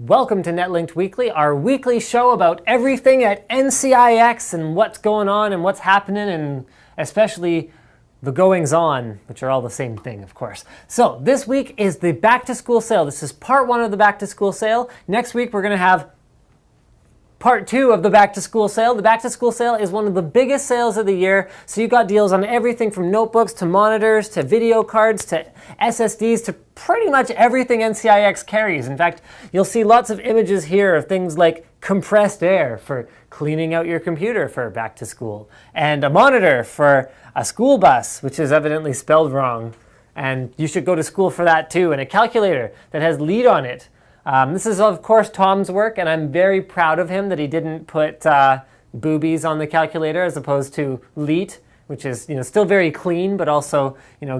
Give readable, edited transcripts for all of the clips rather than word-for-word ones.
Welcome to Netlinked Weekly, our weekly show about everything at NCIX and what's going on and what's happening, and especially the goings-on, which are all the same thing, of course. So this week is the back-to-school sale. This is part one of the back-to-school sale. Next week we're going to have part two of the back-to-school sale. The back-to-school sale is one of the biggest sales of the year, so you got deals on everything from notebooks to monitors to video cards to SSDs to pretty much everything NCIX carries. In fact, you'll see lots of images here of things like compressed air for cleaning out your computer for back to school, and a monitor for a school bus, which is evidently spelled wrong, and you should go to school for that too, and a calculator that has lead on it. This is, of course, Tom's work, and I'm very proud of him that he didn't put boobies on the calculator as opposed to leet, which is, still very clean, but also,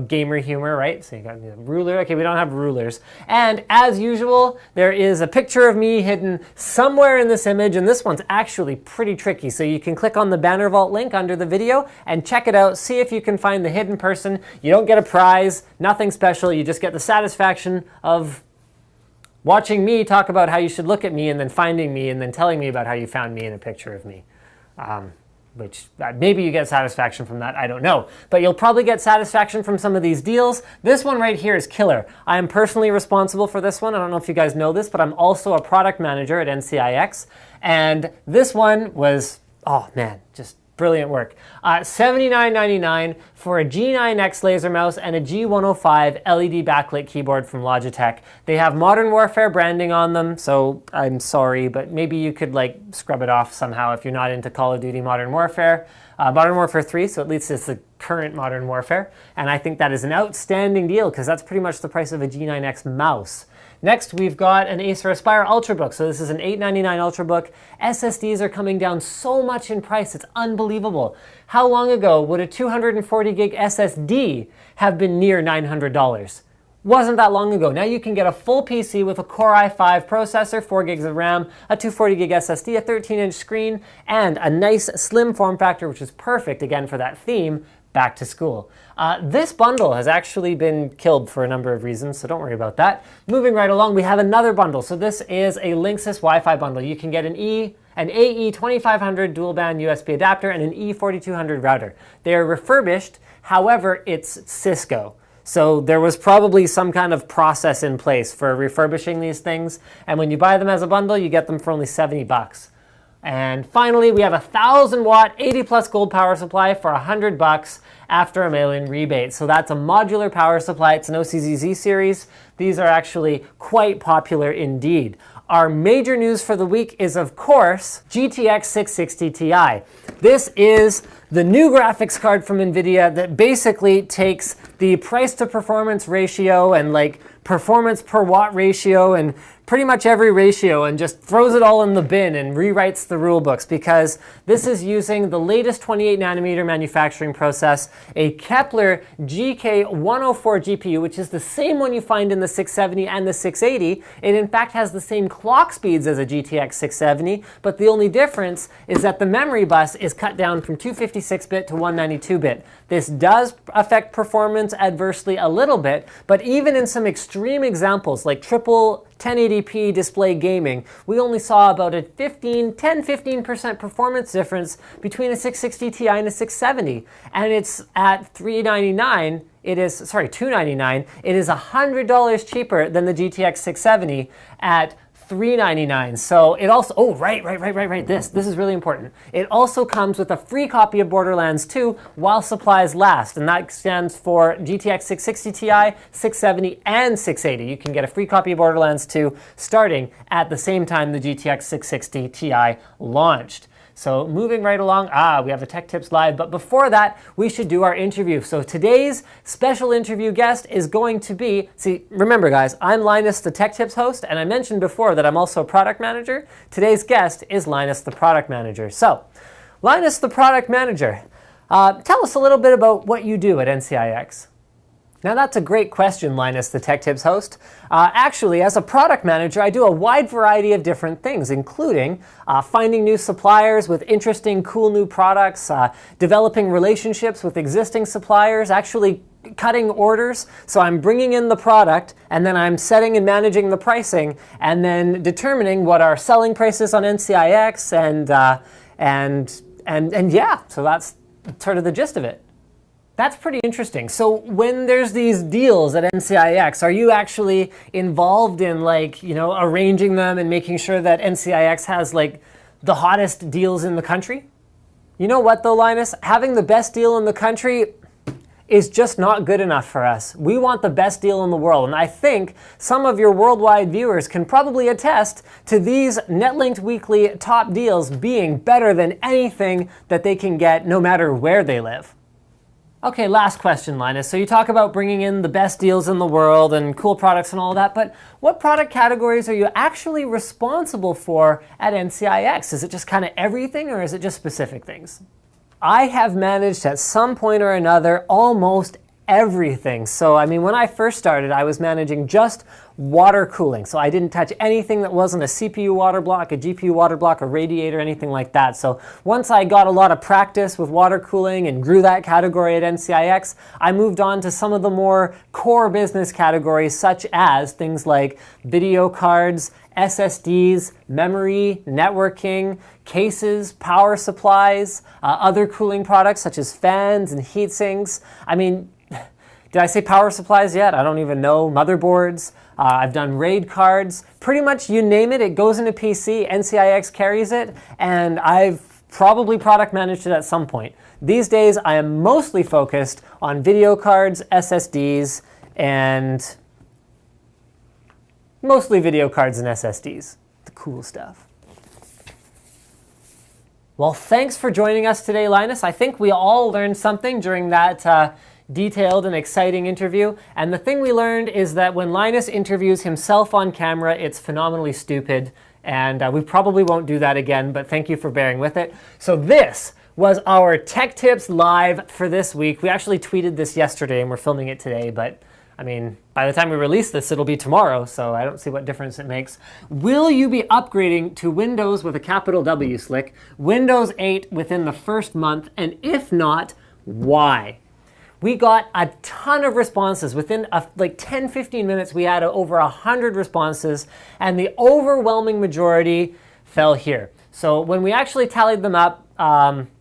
gamer humor, right? So you got a ruler. Okay, we don't have rulers. And as usual, there is a picture of me hidden somewhere in this image, and this one's actually pretty tricky. So you can click on the Banner Vault link under the video and check it out. See if you can find the hidden person. You don't get a prize, nothing special. You just get the satisfaction of watching me talk about how you should look at me, and then finding me, and then telling me about how you found me in a picture of me. Which maybe you get satisfaction from that, I don't know. But you'll probably get satisfaction from some of these deals. This one right here is killer. I am personally responsible for this one. I don't know if you guys know this, but I'm also a product manager at NCIX. And this one was, oh man, just brilliant work. $79.99 for a G9X laser mouse and a G105 LED backlit keyboard from Logitech. They have Modern Warfare branding on them, so I'm sorry, but maybe you could scrub it off somehow if you're not into Call of Duty Modern Warfare. Modern Warfare 3, so at least it's the current Modern Warfare. And I think that is an outstanding deal because that's pretty much the price of a G9X mouse. Next, we've got an Acer Aspire Ultrabook. So this is an $899 Ultrabook. SSDs are coming down so much in price, it's unbelievable. How long ago would a 240 gig SSD have been near $900? Wasn't that long ago. Now you can get a full PC with a Core i5 processor, 4 gigs of RAM, a 240 gig SSD, a 13-inch screen, and a nice slim form factor, which is perfect, again, for that theme, back to school. This bundle has actually been killed for a number of reasons, so don't worry about that. Moving right along, we have another bundle. So this is a Linksys Wi-Fi bundle. You can get an AE2500 dual band USB adapter and an E4200 router. They are refurbished, however, it's Cisco. So there was probably some kind of process in place for refurbishing these things, and when you buy them as a bundle, you get them for only 70 bucks. And finally, we have a 1,000 watt 80 plus gold power supply for 100 bucks after a mail-in rebate. So that's a modular power supply. It's an OCZZ series. These are actually quite popular indeed. Our major news for the week is, of course, GTX 660 Ti. This is the new graphics card from NVIDIA that basically takes the price to performance ratio and performance per watt ratio and pretty much every ratio and just throws it all in the bin and rewrites the rule books, because this is using the latest 28 nanometer manufacturing process, a Kepler GK104 GPU, which is the same one you find in the 670 and the 680. It in fact has the same clock speeds as a GTX 670, but the only difference is that the memory bus is cut down from 256-bit to 192-bit. This does affect performance adversely a little bit, but even in some extreme examples like triple 1080p display gaming, we only saw about a 10-15% performance difference between a 660 Ti and a 670. And it's at $299. It is $100 cheaper than the GTX 670 at $399. So it also, oh, right. This is really important. It also comes with a free copy of Borderlands 2 while supplies last, and that stands for GTX 660 Ti, 670, and 680. You can get a free copy of Borderlands 2 starting at the same time the GTX 660 Ti launched. So moving right along, we have the Tech Tips Live, but before that, we should do our interview. So today's special interview guest is going to be, remember guys, I'm Linus, the Tech Tips host, and I mentioned before that I'm also a product manager. Today's guest is Linus, the product manager. So, Linus, the product manager, tell us a little bit about what you do at NCIX. Now that's a great question, Linus, the Tech Tips host. Actually, as a product manager, I do a wide variety of different things, including finding new suppliers with interesting, cool new products, developing relationships with existing suppliers, actually cutting orders. So I'm bringing in the product, and then I'm setting and managing the pricing, and then determining what our selling price is on NCIX, and yeah, so that's sort of the gist of it. That's pretty interesting. So when there's these deals at NCIX, are you actually involved in, like, you know, arranging them and making sure that NCIX has like the hottest deals in the country? You know what though, Linus? Having the best deal in the country is just not good enough for us. We want the best deal in the world. And I think some of your worldwide viewers can probably attest to these Netlinked Weekly top deals being better than anything that they can get no matter where they live. Okay, last question, Linus. So you talk about bringing in the best deals in the world and cool products and all that, but what product categories are you actually responsible for at NCIX? Is it just kind of everything, or is it just specific things? I have managed at some point or another almost everything. So I mean, when I first started, I was managing just water cooling. So I didn't touch anything that wasn't a CPU water block, a GPU water block, a radiator, anything like that. So once I got a lot of practice with water cooling and grew that category at NCIX, I moved on to some of the more core business categories, such as things like video cards, SSDs, memory, networking, cases, power supplies, other cooling products such as fans and heat sinks. I mean, did I say power supplies yet? I don't even know. Motherboards. I've done RAID cards. Pretty much you name it, it goes into PC. NCIX carries it, and I've probably product managed it at some point. These days, I am mostly focused on video cards, SSDs, and mostly video cards and SSDs. The cool stuff. Well, thanks for joining us today, Linus. I think we all learned something during that detailed and exciting interview. And the thing we learned is that when Linus interviews himself on camera, it's phenomenally stupid. And we probably won't do that again, but thank you for bearing with it. So this was our Tech Tips Live for this week. We actually tweeted this yesterday and we're filming it today, but I mean, by the time we release this, it'll be tomorrow, so I don't see what difference it makes. Will you be upgrading to Windows with a capital W, Slick, Windows 8 within the first month? And if not, why? We got a ton of responses. Within like 10-15 minutes, we had over 100 responses, and the overwhelming majority fell here. So when we actually tallied them up,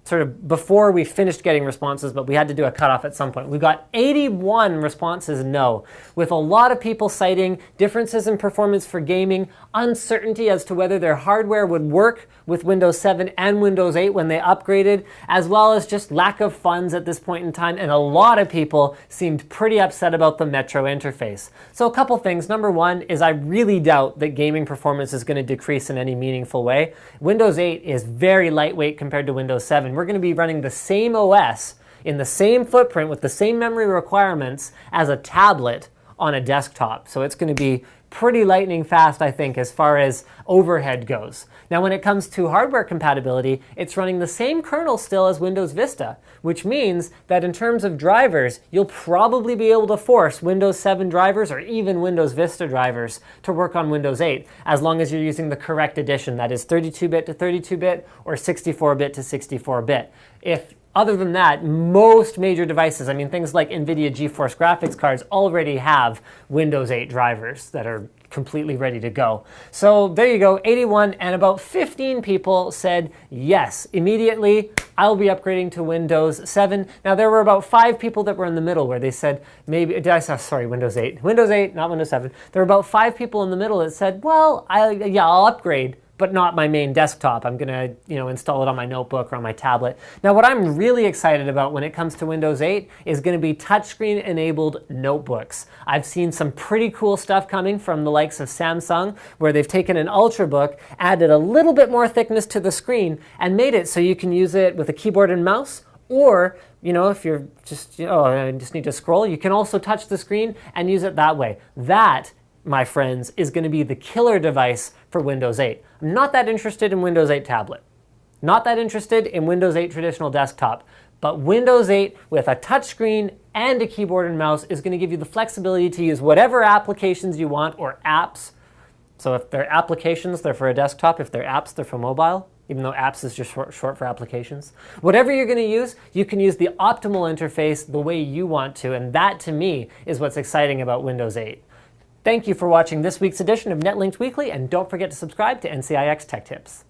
sort of before we finished getting responses, but we had to do a cutoff at some point, we got 81 responses no, with a lot of people citing differences in performance for gaming, uncertainty as to whether their hardware would work with Windows 7 and Windows 8 when they upgraded, as well as just lack of funds at this point in time, and a lot of people seemed pretty upset about the Metro interface. So a couple things. Number one is I really doubt that gaming performance is going to decrease in any meaningful way. Windows 8 is very lightweight compared to Windows 7. We're going to be running the same OS in the same footprint with the same memory requirements as a tablet on a desktop. So it's going to be pretty lightning fast, I think, as far as overhead goes. Now, when it comes to hardware compatibility, it's running the same kernel still as Windows Vista, which means that in terms of drivers, you'll probably be able to force Windows 7 drivers or even Windows Vista drivers to work on Windows 8, as long as you're using the correct edition, that is 32-bit to 32-bit or 64-bit to 64-bit. Other than that, most major devices, I mean, things like NVIDIA GeForce graphics cards already have Windows 8 drivers that are completely ready to go. So there you go, 81, and about 15 people said, yes, immediately, I'll be upgrading to Windows 7. Now, there were about 5 people that were in the middle where they said, maybe, sorry, Windows 8. Windows 8, not Windows 7. There were about 5 people in the middle that said, well, I'll upgrade, but not my main desktop. I'm gonna, install it on my notebook or on my tablet. Now, what I'm really excited about when it comes to Windows 8 is gonna be touchscreen enabled notebooks. I've seen some pretty cool stuff coming from the likes of Samsung, where they've taken an Ultrabook, added a little bit more thickness to the screen, and made it so you can use it with a keyboard and mouse, or, if you're just, I just need to scroll, you can also touch the screen and use it that way. That, my friends, is going to be the killer device for Windows 8. I'm not that interested in Windows 8 tablet. Not that interested in Windows 8 traditional desktop. But Windows 8 with a touchscreen and a keyboard and mouse is going to give you the flexibility to use whatever applications you want, or apps. So if they're applications, they're for a desktop. If they're apps, they're for mobile. even though apps is just short for applications. Whatever you're going to use, you can use the optimal interface the way you want to, and that to me is what's exciting about Windows 8. Thank you for watching this week's edition of Netlinked Weekly, and don't forget to subscribe to NCIX Tech Tips.